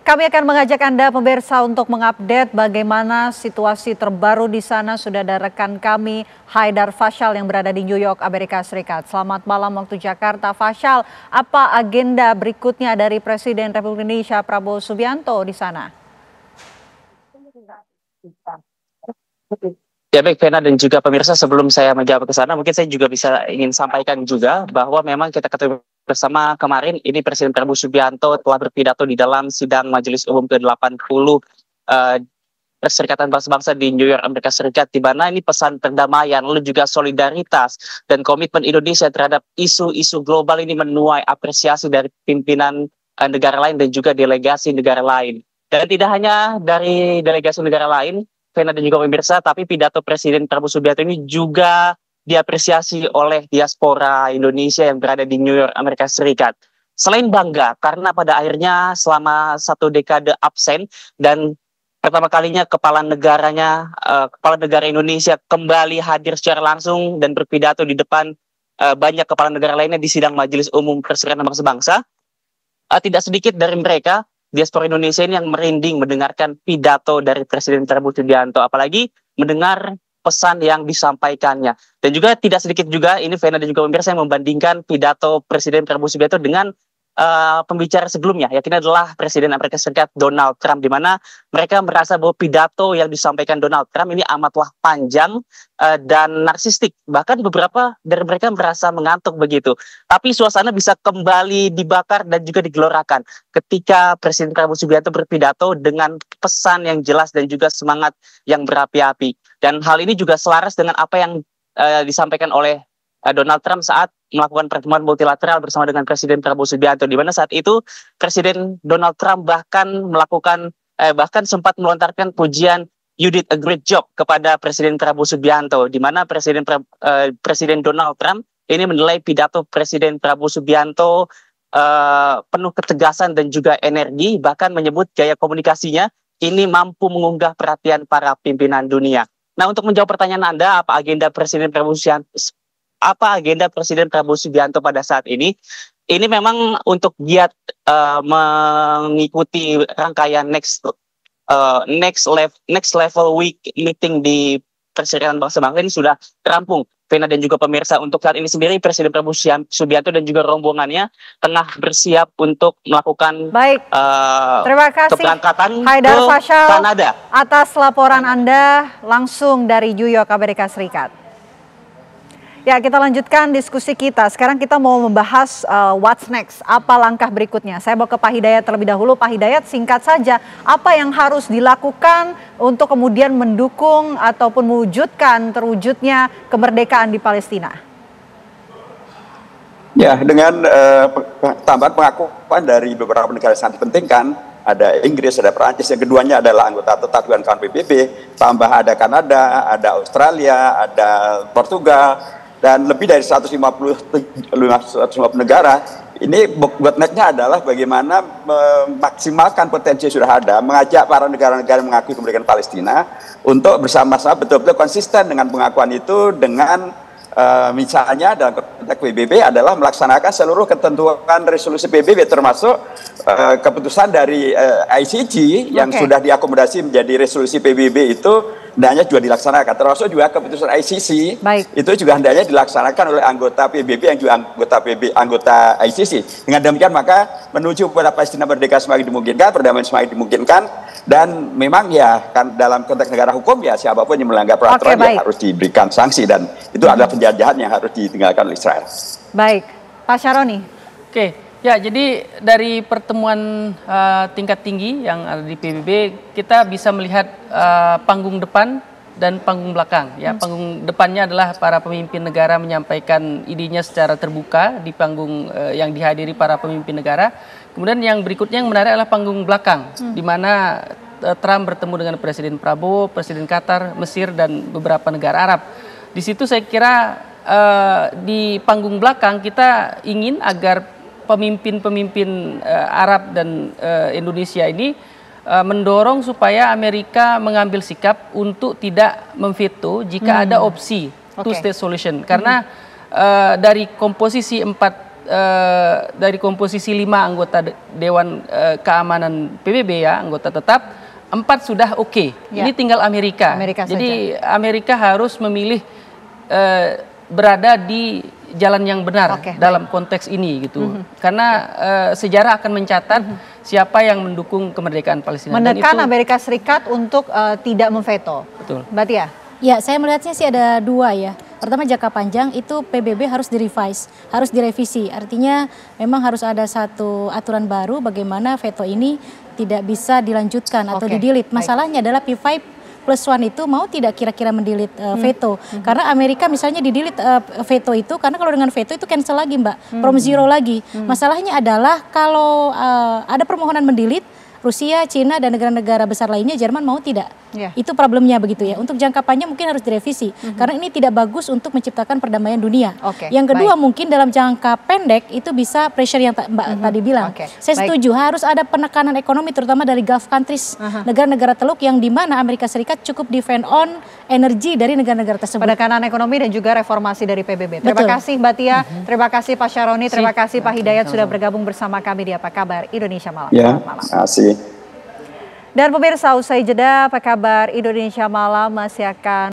Kami akan mengajak Anda pemirsa untuk mengupdate bagaimana situasi terbaru di sana. Sudah ada rekan kami Haidar Fasyal yang berada di New York, Amerika Serikat. Selamat malam waktu Jakarta. Fasyal, apa agenda berikutnya dari Presiden Republik Indonesia Prabowo Subianto di sana? Ya baik Vena dan juga pemirsa, sebelum saya menjawab ke sana, mungkin saya juga ingin sampaikan juga bahwa memang kita ketahui bersama kemarin ini Presiden Prabowo Subianto telah berpidato di dalam sidang Majelis Umum ke-80 Perserikatan Bangsa-Bangsa di New York, Amerika Serikat, di mana ini pesan perdamaian, lalu juga solidaritas dan komitmen Indonesia terhadap isu-isu global ini menuai apresiasi dari pimpinan negara lain dan juga delegasi negara lain. Dan tidak hanya dari delegasi negara lain, Vena dan juga pemirsa, tapi pidato Presiden Prabowo Subianto ini juga diapresiasi oleh diaspora Indonesia yang berada di New York, Amerika Serikat. Selain bangga karena pada akhirnya selama 1 dekade absen dan pertama kalinya kepala negara Indonesia kembali hadir secara langsung dan berpidato di depan banyak kepala negara lainnya di sidang Majelis Umum Perserikatan Bangsa-Bangsa. Tidak sedikit dari mereka diaspora Indonesia ini yang merinding mendengarkan pidato dari Presiden Prabowo Subianto, apalagi mendengar pesan yang disampaikannya. Dan juga tidak sedikit juga ini Vena dan juga pemirsa yang membandingkan pidato Presiden Prabowo Subianto dengan pembicara sebelumnya, yakni adalah Presiden Amerika Serikat Donald Trump, di mana mereka merasa bahwa pidato yang disampaikan Donald Trump ini amatlah panjang dan narsistik. Bahkan beberapa dari mereka merasa mengantuk begitu. Tapi suasana bisa kembali dibakar dan juga digelorakan ketika Presiden Prabowo Subianto berpidato dengan pesan yang jelas dan juga semangat yang berapi-api. Dan hal ini juga selaras dengan apa yang disampaikan oleh Donald Trump saat melakukan pertemuan multilateral bersama dengan Presiden Prabowo Subianto, di mana saat itu Presiden Donald Trump bahkan sempat melontarkan pujian "You did a great job" kepada Presiden Prabowo Subianto, di mana Presiden Donald Trump ini menilai pidato Presiden Prabowo Subianto penuh ketegasan dan juga energi, bahkan menyebut gaya komunikasinya ini mampu mengunggah perhatian para pimpinan dunia. Nah, untuk menjawab pertanyaan Anda, apa agenda Presiden Prabowo Subianto pada saat ini? Ini memang untuk giat mengikuti rangkaian next level week meeting di Perserikatan Bangsa-Bangsa ini sudah rampung. Vena dan juga pemirsa, untuk saat ini sendiri Presiden Prabowo Subianto dan juga rombongannya tengah bersiap untuk melakukan terima kasih keberangkatan Haidar ke Fasyal Kanada atas laporan Anda langsung dari New York, Amerika Serikat. Ya, kita lanjutkan diskusi kita. Sekarang kita mau membahas what's next, apa langkah berikutnya. Saya mau ke Pak Hidayat terlebih dahulu. Pak Hidayat, singkat saja, apa yang harus dilakukan untuk kemudian mendukung ataupun mewujudkan terwujudnya kemerdekaan di Palestina? Ya, dengan tambahan pengakuan dari beberapa negara yang sangat penting kan, ada Inggris, ada Perancis, yang keduanya adalah anggota tetap Dewan Keamanan PBB, tambah ada Kanada, ada Australia, ada Portugal, dan lebih dari 150 negara. Ini bottleneck-nya adalah bagaimana memaksimalkan potensi yang sudah ada, mengajak para negara-negara yang mengakui kemerdekaan Palestina untuk bersama-sama betul-betul konsisten dengan pengakuan itu, dengan misalnya dalam konteks PBB adalah melaksanakan seluruh ketentuan resolusi PBB, termasuk keputusan dari ICJ yang sudah diakomodasi menjadi resolusi PBB itu hendaknya juga dilaksanakan, termasuk juga keputusan ICC. Itu juga hendaknya dilaksanakan oleh anggota PBB yang juga anggota ICC. Dengan demikian maka menuju kepada Palestina merdeka semakin dimungkinkan, perdamaian semakin dimungkinkan, dan memang ya kan dalam konteks negara hukum ya siapapun yang melanggar peraturan ya harus diberikan sanksi, dan itu adalah penjajahan yang harus ditinggalkan oleh Israel. Baik, Pak Syaroni. Ya, jadi dari pertemuan tingkat tinggi yang ada di PBB, kita bisa melihat panggung depan dan panggung belakang. Ya, panggung depannya adalah para pemimpin negara menyampaikan idenya secara terbuka di panggung yang dihadiri para pemimpin negara. Kemudian yang berikutnya yang menarik adalah panggung belakang, di mana Trump bertemu dengan Presiden Prabowo, Presiden Qatar, Mesir, dan beberapa negara Arab. Di situ saya kira di panggung belakang kita ingin agar pemimpin-pemimpin Arab dan Indonesia ini mendorong supaya Amerika mengambil sikap untuk tidak memveto jika ada opsi two-state solution. Karena dari komposisi 4 dari komposisi 5 anggota Dewan Keamanan PBB ya, anggota tetap, 4 sudah oke. Ini tinggal Amerika. Jadi Amerika harus memilih berada di jalan yang benar dalam konteks ini gitu. Karena sejarah akan mencatat siapa yang mendukung kemerdekaan Palestina. Menekan Amerika Serikat untuk tidak memveto. Betul. Mbak Tia? Ya, saya melihatnya sih ada 2 ya. Pertama, jangka panjang itu PBB harus direvise, harus direvisi. Artinya memang harus ada satu aturan baru bagaimana veto ini tidak bisa dilanjutkan atau didelete. Masalahnya adalah P5+1 itu mau tidak kira-kira mendelete veto. Karena Amerika misalnya didelete veto itu, karena kalau dengan veto itu cancel lagi Mbak, from zero lagi. Masalahnya adalah kalau ada permohonan mendelete, Rusia, Cina, dan negara-negara besar lainnya, Jerman mau tidak? Itu problemnya begitu ya. Untuk jangka panjang mungkin harus direvisi. Karena ini tidak bagus untuk menciptakan perdamaian dunia. Yang kedua mungkin dalam jangka pendek itu bisa pressure yang Mbak tadi bilang. Saya setuju harus ada penekanan ekonomi terutama dari Gulf countries, negara-negara Teluk yang dimana Amerika Serikat cukup depend on energi dari negara-negara tersebut. Penekanan ekonomi dan juga reformasi dari PBB. Terima kasih Mbak Tia, terima kasih Pak Syaroni, terima kasih Pak Hidayat sudah bergabung bersama kami di Apa Kabar Indonesia Malam. Terima kasih. Dan pemirsa, usai jeda Apa Kabar Indonesia Malam masih akan